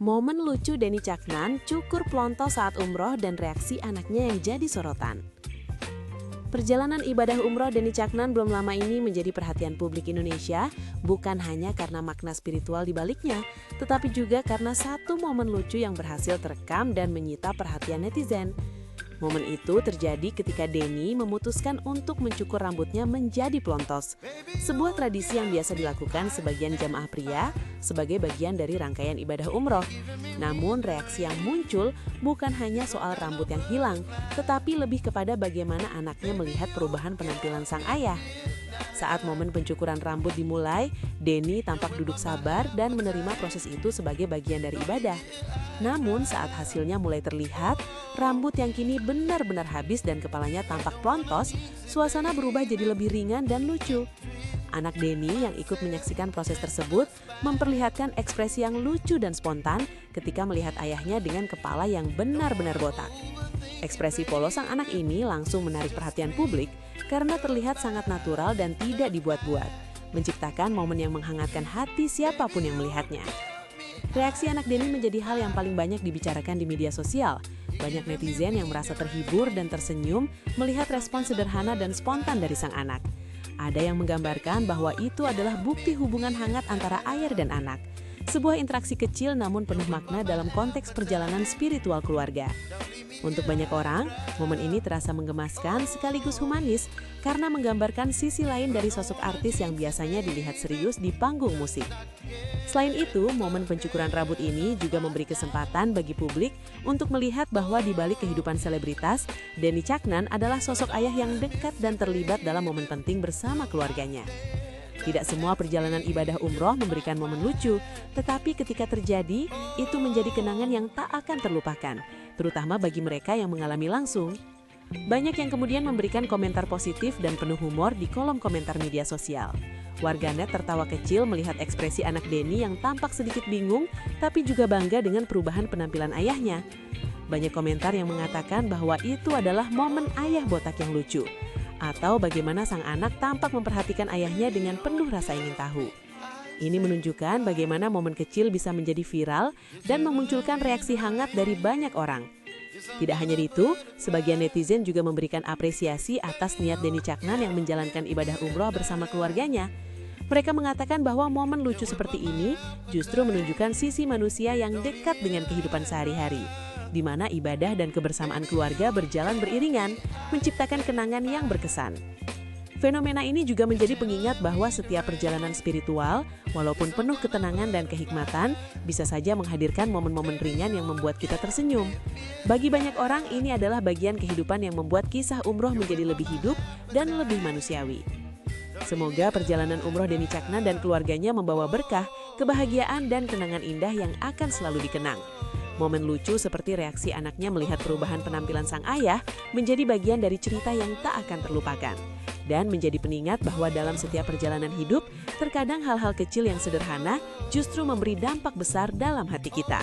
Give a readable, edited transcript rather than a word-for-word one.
Momen lucu Denny Caknan cukur plontos saat umroh dan reaksi anaknya yang jadi sorotan. Perjalanan ibadah umroh Denny Caknan belum lama ini menjadi perhatian publik Indonesia, bukan hanya karena makna spiritual di baliknya, tetapi juga karena satu momen lucu yang berhasil terekam dan menyita perhatian netizen. Momen itu terjadi ketika Denny memutuskan untuk mencukur rambutnya menjadi plontos. Sebuah tradisi yang biasa dilakukan sebagian jamaah pria sebagai bagian dari rangkaian ibadah umroh. Namun reaksi yang muncul bukan hanya soal rambut yang hilang, tetapi lebih kepada bagaimana anaknya melihat perubahan penampilan sang ayah. Saat momen pencukuran rambut dimulai, Denny tampak duduk sabar dan menerima proses itu sebagai bagian dari ibadah. Namun saat hasilnya mulai terlihat, rambut yang kini benar-benar habis dan kepalanya tampak plontos, suasana berubah jadi lebih ringan dan lucu. Anak Denny yang ikut menyaksikan proses tersebut memperlihatkan ekspresi yang lucu dan spontan ketika melihat ayahnya dengan kepala yang benar-benar botak. Ekspresi polos sang anak ini langsung menarik perhatian publik karena terlihat sangat natural dan tidak dibuat-buat, menciptakan momen yang menghangatkan hati siapapun yang melihatnya. Reaksi anak Denny menjadi hal yang paling banyak dibicarakan di media sosial. Banyak netizen yang merasa terhibur dan tersenyum melihat respon sederhana dan spontan dari sang anak. Ada yang menggambarkan bahwa itu adalah bukti hubungan hangat antara ayah dan anak. Sebuah interaksi kecil namun penuh makna dalam konteks perjalanan spiritual keluarga. Untuk banyak orang, momen ini terasa menggemaskan sekaligus humanis karena menggambarkan sisi lain dari sosok artis yang biasanya dilihat serius di panggung musik. Selain itu, momen pencukuran rambut ini juga memberi kesempatan bagi publik untuk melihat bahwa di balik kehidupan selebritas, Denny Caknan adalah sosok ayah yang dekat dan terlibat dalam momen penting bersama keluarganya. Tidak semua perjalanan ibadah umroh memberikan momen lucu, tetapi ketika terjadi, itu menjadi kenangan yang tak akan terlupakan, terutama bagi mereka yang mengalami langsung. Banyak yang kemudian memberikan komentar positif dan penuh humor di kolom komentar media sosial. Warganet tertawa kecil melihat ekspresi anak Denny yang tampak sedikit bingung, tapi juga bangga dengan perubahan penampilan ayahnya. Banyak komentar yang mengatakan bahwa itu adalah momen ayah botak yang lucu, atau bagaimana sang anak tampak memperhatikan ayahnya dengan penuh rasa ingin tahu. Ini menunjukkan bagaimana momen kecil bisa menjadi viral dan memunculkan reaksi hangat dari banyak orang. Tidak hanya itu, sebagian netizen juga memberikan apresiasi atas niat Denny Caknan yang menjalankan ibadah umroh bersama keluarganya. Mereka mengatakan bahwa momen lucu seperti ini justru menunjukkan sisi manusia yang dekat dengan kehidupan sehari-hari, di mana ibadah dan kebersamaan keluarga berjalan beriringan, menciptakan kenangan yang berkesan. Fenomena ini juga menjadi pengingat bahwa setiap perjalanan spiritual, walaupun penuh ketenangan dan kehikmatan, bisa saja menghadirkan momen-momen ringan yang membuat kita tersenyum. Bagi banyak orang, ini adalah bagian kehidupan yang membuat kisah umroh menjadi lebih hidup dan lebih manusiawi. Semoga perjalanan umroh Denny Caknan dan keluarganya membawa berkah, kebahagiaan, dan kenangan indah yang akan selalu dikenang. Momen lucu seperti reaksi anaknya melihat perubahan penampilan sang ayah menjadi bagian dari cerita yang tak akan terlupakan. Dan menjadi pengingat bahwa dalam setiap perjalanan hidup, terkadang hal-hal kecil yang sederhana justru memberi dampak besar dalam hati kita.